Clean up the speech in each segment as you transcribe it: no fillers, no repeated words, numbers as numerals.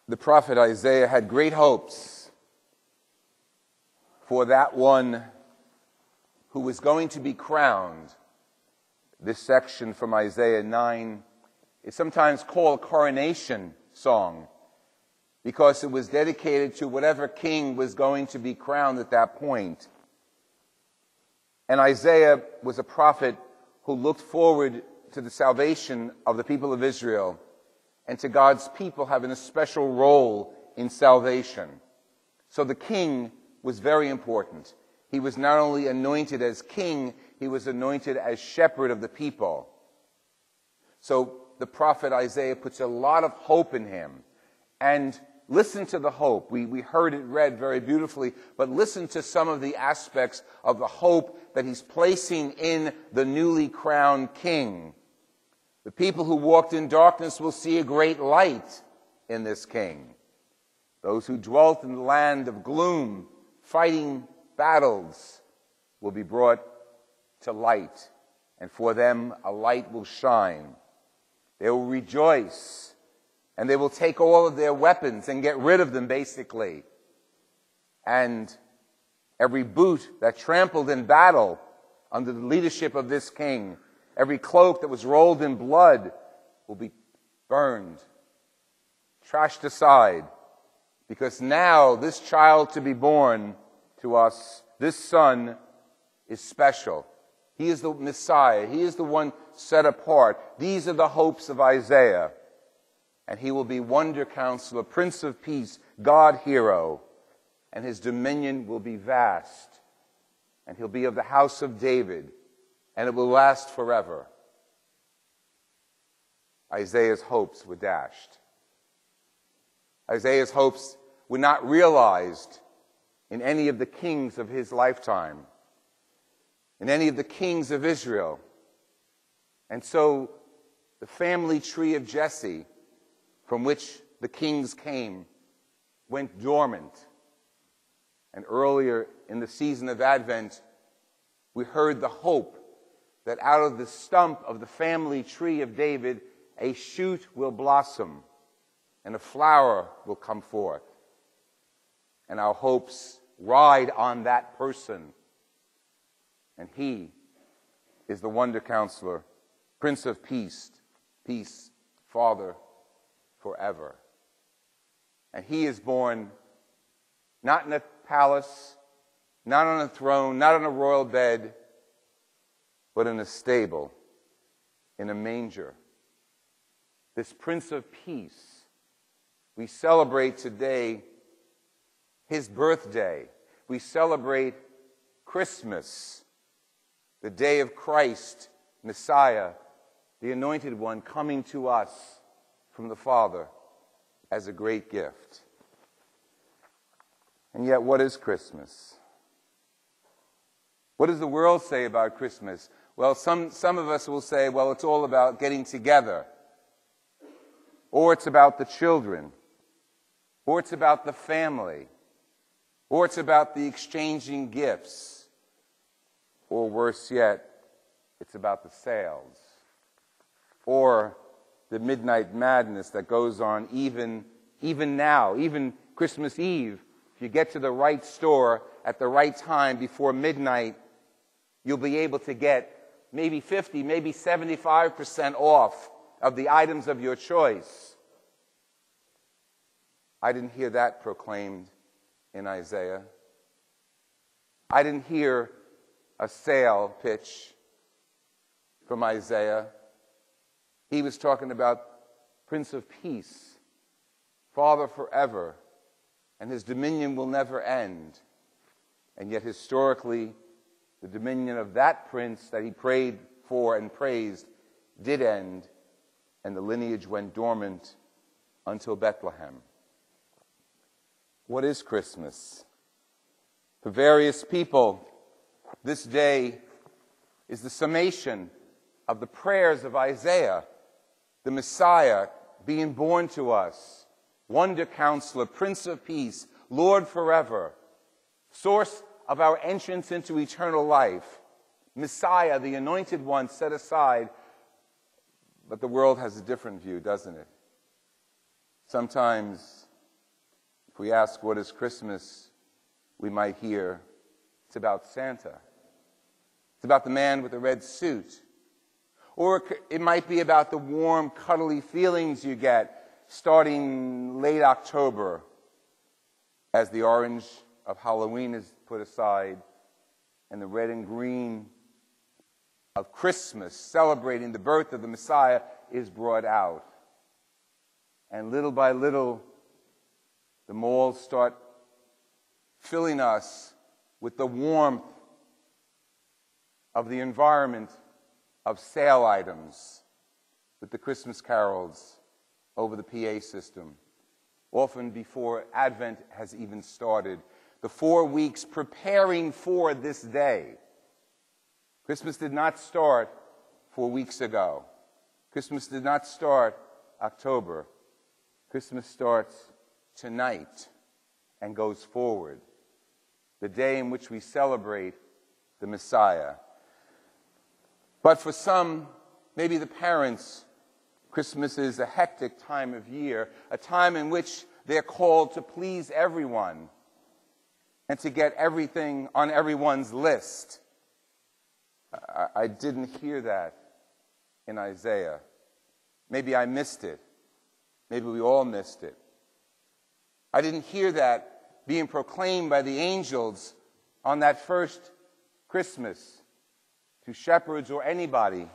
The prophet Isaiah had great hopes for that one who was going to be crowned. This section from Isaiah 9 is sometimes called a coronation song because it was dedicated to whatever king was going to be crowned at that point. And Isaiah was a prophet who looked forward to the salvation of the people of Israel and to God's people having a special role in salvation. So the king was very important. He was not only anointed as king, he was anointed as shepherd of the people. So the prophet Isaiah puts a lot of hope in him. And listen to the hope. We heard it read very beautifully, but listen to some of the aspects of the hope that he's placing in the newly crowned king. The people who walked in darkness will see a great light in this king. Those who dwelt in the land of gloom, fighting battles, will be brought to light, and for them a light will shine. They will rejoice, and they will take all of their weapons and get rid of them, basically. And every boot that trampled in battle under the leadership of this king, every cloak that was rolled in blood will be burned, trashed aside, because now this child to be born to us, this son, is special. He is the Messiah. He is the one set apart. These are the hopes of Isaiah. And he will be Wonder Counselor, Prince of Peace, God Hero. And his dominion will be vast. And he'll be of the house of David. And it will last forever. Isaiah's hopes were dashed. Isaiah's hopes were not realized in any of the kings of his lifetime, in any of the kings of Israel. And so the family tree of Jesse, from which the kings came, went dormant. And earlier in the season of Advent, we heard the hope that out of the stump of the family tree of David, a shoot will blossom and a flower will come forth. And our hopes ride on that person. And he is the Wonder Counselor, Prince of Peace, Father forever. And he is born not in a palace, not on a throne, not on a royal bed, but in a stable, in a manger. This Prince of Peace, we celebrate today his birthday. We celebrate Christmas, the day of Christ, Messiah, the Anointed One, coming to us from the Father as a great gift. And yet, what is Christmas? What does the world say about Christmas? Well, some of us will say, well, it's all about getting together. Or it's about the children. Or it's about the family. Or it's about the exchanging gifts. Or worse yet, it's about the sales. Or the midnight madness that goes on even now, even Christmas Eve. If you get to the right store at the right time before midnight, you'll be able to get maybe 50, maybe 75% off of the items of your choice. I didn't hear that proclaimed in Isaiah. I didn't hear a sale pitch from Isaiah. He was talking about Prince of Peace, Father forever, and his dominion will never end. And yet historically, the dominion of that prince that he prayed for and praised did end, and the lineage went dormant until Bethlehem. What is Christmas? For various people, this day is the summation of the prayers of Isaiah, the Messiah being born to us, Wonder Counselor, Prince of Peace, Lord forever, source of our entrance into eternal life, Messiah, the Anointed One set aside. But the world has a different view, doesn't it? Sometimes If we ask what is Christmas, we might hear it's about Santa. It's about the man with the red suit. Or it might be about the warm, cuddly feelings you get starting late October as the orange of Halloween is put aside and the red and green of Christmas, celebrating the birth of the Messiah, is brought out. And little by little, the malls start filling us with the warmth of the environment of sale items, with the Christmas carols over the PA system, often before Advent has even started. The 4 weeks preparing for this day. Christmas did not start 4 weeks ago. Christmas did not start October. Christmas starts tonight and goes forward. The day in which we celebrate the Messiah. But for some, maybe the parents, Christmas is a hectic time of year, a time in which they're called to please everyone and to get everything on everyone's list. I didn't hear that in Isaiah. Maybe I missed it. Maybe we all missed it. I didn't hear that being proclaimed by the angels on that first Christmas to shepherds or anybody.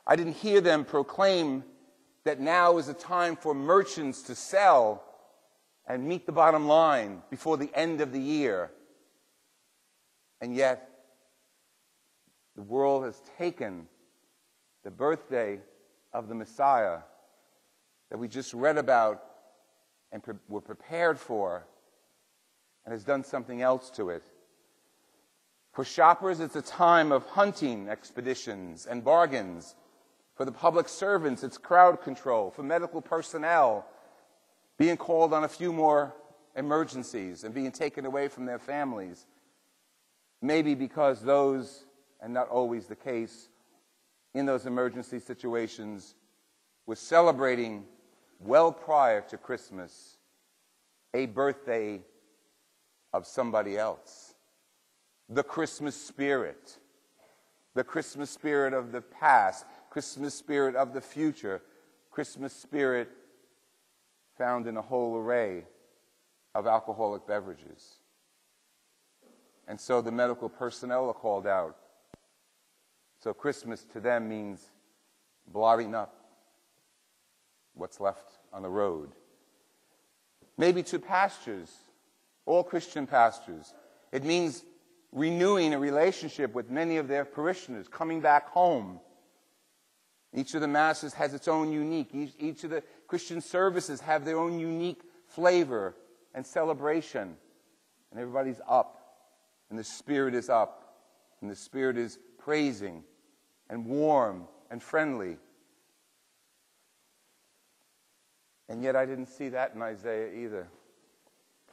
I didn't hear them proclaim that now is a time for merchants to sell and meet the bottom line before the end of the year. And yet, the world has taken the birthday of the Messiah that we just read about and were prepared for, and has done something else to it. For shoppers, it's a time of hunting expeditions and bargains. For the public servants, it's crowd control. For medical personnel, being called on a few more emergencies and being taken away from their families. Maybe because those, and not always the case, in those emergency situations, were celebrating well prior to Christmas a birthday of somebody else. The Christmas spirit of the past, Christmas spirit of the future, Christmas spirit found in a whole array of alcoholic beverages. And so the medical personnel are called out. So Christmas to them means blotting up what's left on the road. Maybe to pastors, all Christian pastors, it means renewing a relationship with many of their parishioners, coming back home. Each of the masses has its own unique. Each of the Christian services have their own unique flavor and celebration. And everybody's up, and the spirit is up, and the spirit is praising and warm and friendly. And yet I didn't see that in Isaiah either.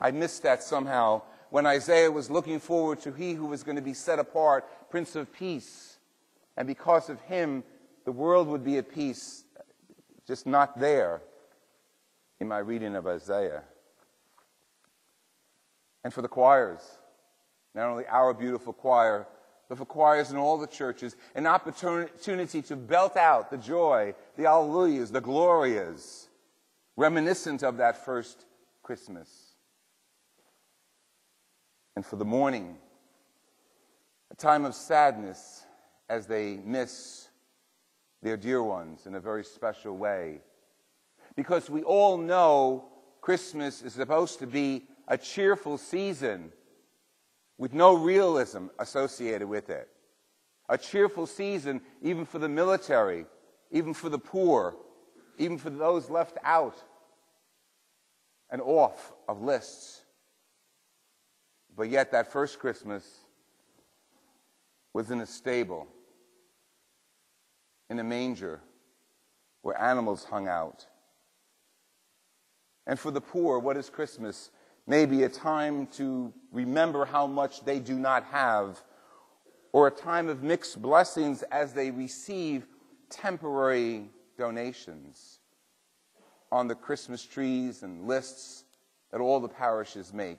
I missed that somehow when Isaiah was looking forward to he who was going to be set apart, Prince of Peace. And because of him, the world would be at peace, just not there in my reading of Isaiah. And for the choirs, not only our beautiful choir, but for choirs in all the churches, an opportunity to belt out the joy, the alleluias, the glorias, reminiscent of that first Christmas. And for the mourning, a time of sadness as they miss their dear ones in a very special way. Because we all know Christmas is supposed to be a cheerful season with no realism associated with it. A cheerful season even for the military, even for the poor, even for those left out and off of lists. But yet that first Christmas was in a stable, in a manger, where animals hung out. And for the poor, what is Christmas? Maybe a time to remember how much they do not have, or a time of mixed blessings as they receive temporary donations on the Christmas trees and lists that all the parishes make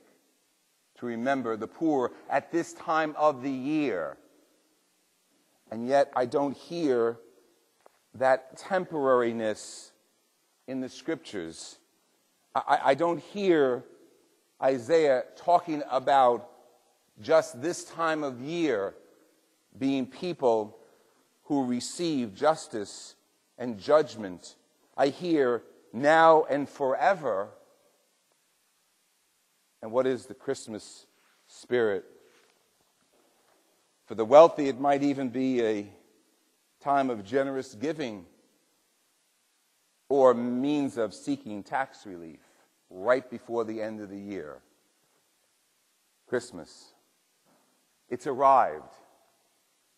to remember the poor at this time of the year. And yet I don't hear that temporariness in the scriptures. I don't hear Isaiah talking about just this time of year being people who receive justice and judgment. I hear now and forever. And what is the Christmas spirit? For the wealthy, it might even be a time of generous giving or means of seeking tax relief right before the end of the year. Christmas. It's arrived.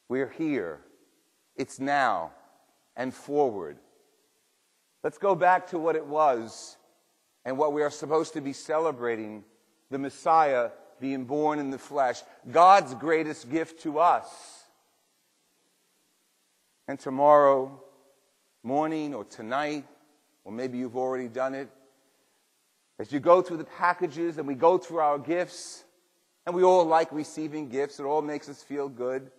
We're here. It's now and forward. Let's go back to what it was and what we are supposed to be celebrating, the Messiah being born in the flesh, God's greatest gift to us. And tomorrow morning or tonight, or maybe you've already done it, as you go through the packages and we go through our gifts, and we all like receiving gifts, it all makes us feel good.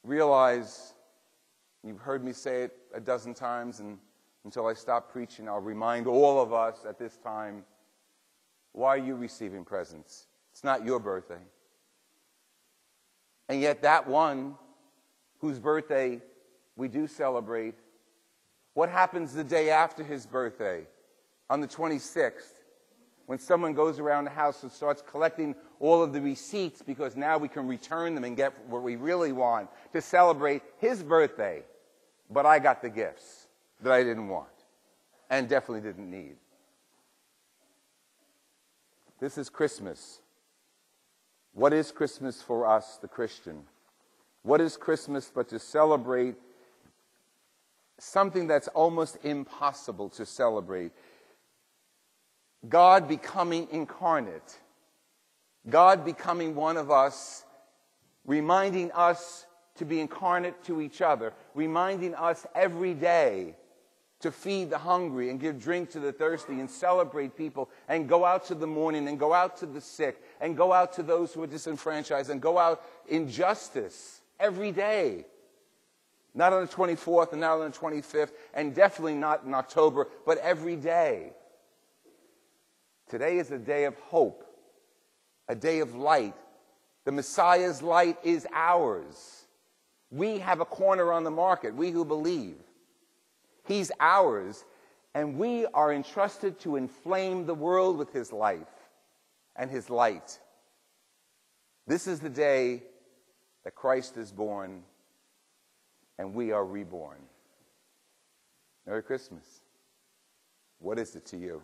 Realize, you've heard me say it a dozen times, and until I stop preaching, I'll remind all of us at this time, why are you receiving presents? It's not your birthday. And yet that one whose birthday we do celebrate, what happens the day after his birthday, on the 26th, when someone goes around the house and starts collecting all of the receipts because now we can return them and get what we really want to celebrate his birthday, but I got the gifts that I didn't want and definitely didn't need. This is Christmas. What is Christmas for us, the Christian? What is Christmas but to celebrate something that's almost impossible to celebrate? God becoming incarnate. God becoming one of us, reminding us to be incarnate to each other, reminding us every day to feed the hungry and give drink to the thirsty and celebrate people and go out to the mourning and go out to the sick and go out to those who are disenfranchised and go out in justice every day. Not on the 24th and not on the 25th and definitely not in October, but every day. Today is a day of hope, a day of light. The Messiah's light is ours. We have a corner on the market, we who believe. He's ours, and we are entrusted to inflame the world with his life and his light. This is the day that Christ is born, and we are reborn. Merry Christmas. What is it to you?